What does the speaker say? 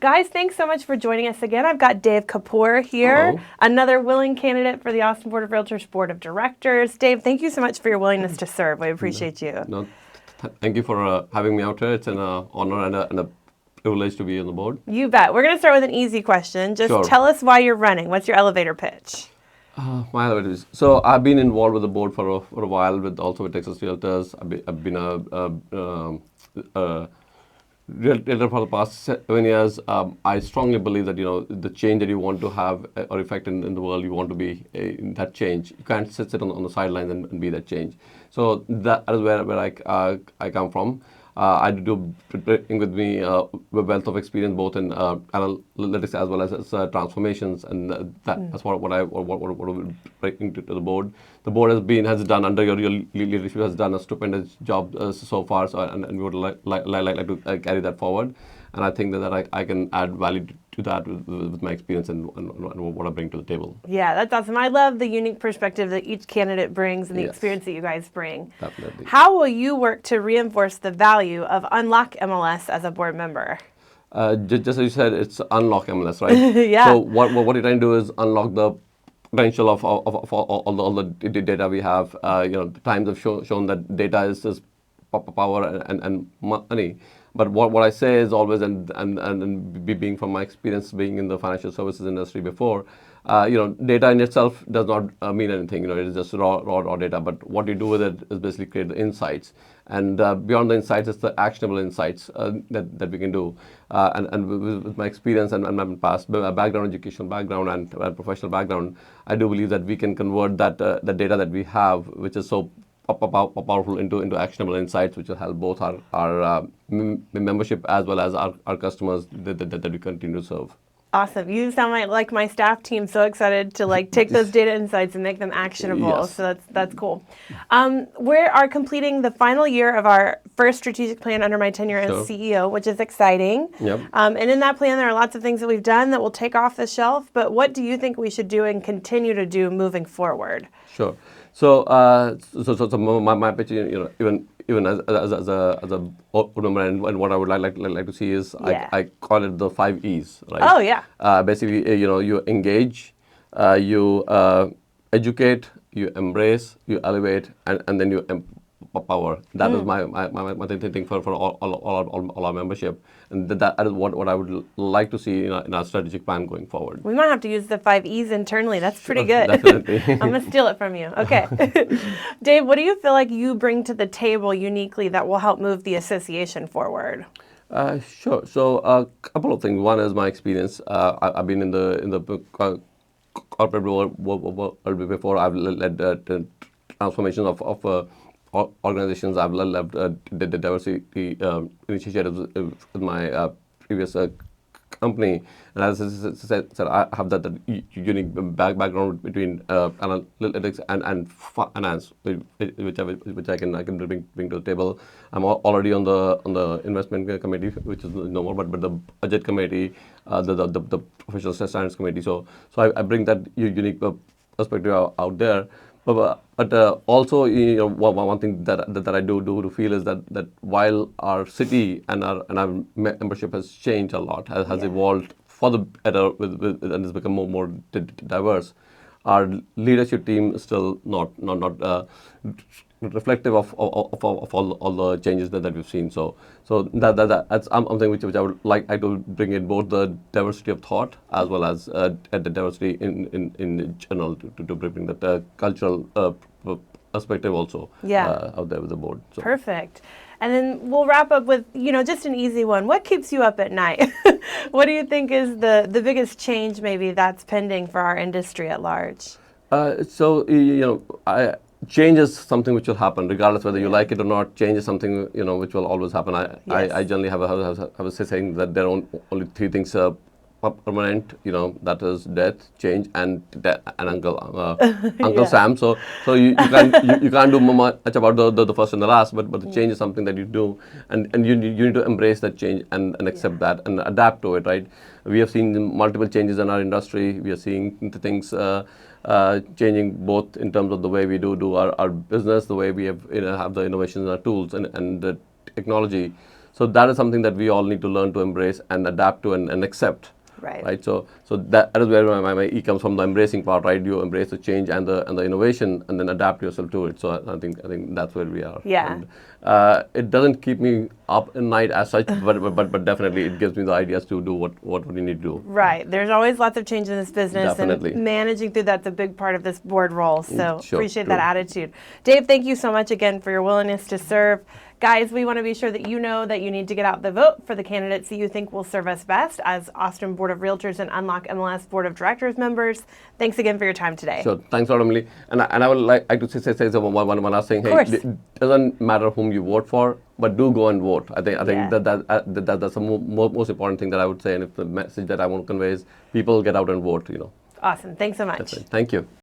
Guys, thanks so much for joining us again. I've got Dave Kapur here, Hello. another willing candidate for the Austin Board of Realtors Board of Directors. Dave, thank you so much for your willingness to serve. We appreciate you. No, thank you for having me out here. It's an honor and a privilege to be on the board. You bet. We're going to start with an easy question. Just Sure. tell us why you're running. What's your elevator pitch? My elevators. So I've been involved with the board for a while, with Texas Realtors. I've been a realtor for the past 7 years. I strongly believe that the change that you want to have or effect in the world, you want to be in that change. You can't sit on the sidelines and be that change. So that is where I come from. I do bring with me a wealth of experience both in analytics as well as transformations, and that's what I will bring to the board. The board has done under your leadership has done a stupendous job so far. So and we would like to carry that forward. And I think that I can add value to that with my experience and what I bring to the table. Yeah, that's awesome. I love the unique perspective that each candidate brings and the Yes. experience that you guys bring. Definitely. How will you work to reinforce the value of Unlock MLS as a board member? Just as you said, it's unlock MLS, right? Yeah. So what you're trying to do is unlock the potential of all the data we have. The times have shown that data is just power and money. But what I say is always, and being from my experience being in the financial services industry before, data in itself does not mean anything. It is just raw data. But what you do with it is basically create the insights. And beyond the insights, it's the actionable insights that we can do. And with my experience and my past background, educational background and professional background, I do believe that we can convert that the data that we have, which is so powerful, into actionable insights, which will help both our membership as well as our customers that we continue to serve. Awesome. You sound like my staff team, so excited to take those data insights and make them actionable. Yes. So that's cool. We are completing the final year of our first strategic plan under my tenure as Sure. CEO, which is exciting. Yep. And in that plan, there are lots of things that we've done that will take off the shelf. But what do you think we should do and continue to do moving forward? Sure. So, my pitch, even as a board member, and what I would like to see is Yeah. I call it the 5 E's, right? Oh, yeah. Basically, you engage, you educate, you embrace, you elevate, and then you empower. That is my thing for all our membership, and that is what I would like to see in our strategic plan going forward. We might have to use the 5 E's internally. That's pretty good. Definitely. I'm going to steal it from you. Okay. Dave, what do you feel like you bring to the table uniquely that will help move the association forward? Sure. So a couple of things. One is my experience. I've been in the corporate world before. I've led transformations of organizations. I've led the diversity initiatives with my previous company, and as I said, I have that unique background between analytics and finance, which I can bring to the table. I'm already on the investment committee, which is no more, but the budget committee, the professional standards committee. So I bring that unique perspective out there. But also, one thing that I do feel is that while our city and our membership has changed a lot, has evolved for the better, and has become more diverse, our leadership team is still not reflective of all the changes that we've seen. So that's something which I would like to bring in, both the diversity of thought as well as the diversity in general, to bring that cultural perspective also out there with the board. So. Perfect. And then we'll wrap up with, just an easy one. What keeps you up at night? What do you think is the biggest change maybe that's pending for our industry at large? Change is something which will happen regardless whether you like it or not. Change is something which will always happen. I generally have a saying that there are only 3 things permanent. That is death, change, and Uncle Sam. So you can't do much about the first and the last, but the change is something that you do, and you need to embrace that change and accept that and adapt to it. Right? We have seen multiple changes in our industry. We are seeing things changing both in terms of the way we do our business, the way we have the innovations in our tools and the technology. So that is something that we all need to learn to embrace and adapt to and accept. Right. So that is where my E comes from, the embracing part, right? You embrace the change and the innovation, and then adapt yourself to it. So I think that's where we are. Yeah. And, it doesn't keep me up at night as such, but definitely it gives me the ideas to do what we need to do. Right. There's always lots of change in this business, Definitely. and managing through that's a big part of this board role. So Sure, appreciate true. that attitude. Dave, thank you so much again for your willingness to serve. Guys, we want to be sure that you know that you need to get out the vote for the candidates that you think will serve us best as Austin Board of Realtors and Unlock MLS Board of Directors members. Thanks again for your time today. So thanks a lot, Emily. And I would like to say one last thing. Hey, it doesn't matter whom you vote for, but do go and vote. I think that's the most important thing that I would say. And if the message that I want to convey is people get out and vote. Awesome. Thanks so much. Thank you.